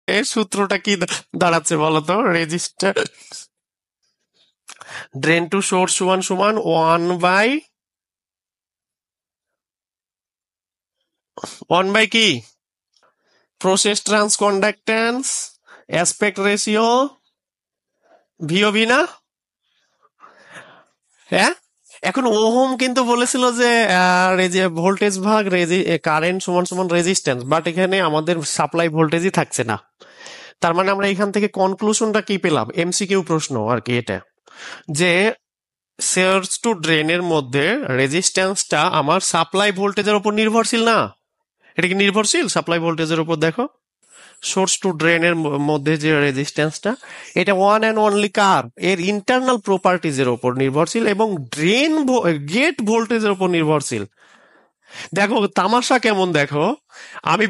এর সূত্রটা কি দাঁড়াচ্ছে বলতো? রেজিস্টার ড্রেন টু সোর্স সমান সমান 1 বাই কি process transconductance aspect ratio VOV না? হ্যাঁ, এখন ওহম কিন্তু বলেছিল যে ভোল্টেজ ভাগ কারেন্ট সমান সমান রেজিস্ট্যান্স, বাট এখানে আমাদের সাপ্লাই ভোল্টেজই থাকছে না। তার মানে আমরা এখান থেকে কনক্লুশনটা কি পেলাম? এমসিকিউ প্রশ্ন আর কি এটা, যে সোর্স টু ড্রেনের মধ্যে রেজিস্ট্যান্সটা আমার সাপ্লাই ভোল্টেজের উপর নির্ভরশীল না। এটা কি নির্ভরশীল সাপ্লাই ভোল্টেজের উপর? দেখো, সোর্স টু ড্রেনের মধ্যে যে রেজিস্ট্যান্সটা, এটা ওয়ান অ্যান্ড অনলি কার এর ইন্টারনাল প্রপার্টিজের উপর নির্ভরশীল এবং ড্রেন গেট ভোল্টেজের উপর নির্ভরশীল। দেখো তামাশা কেমন, দেখো আমি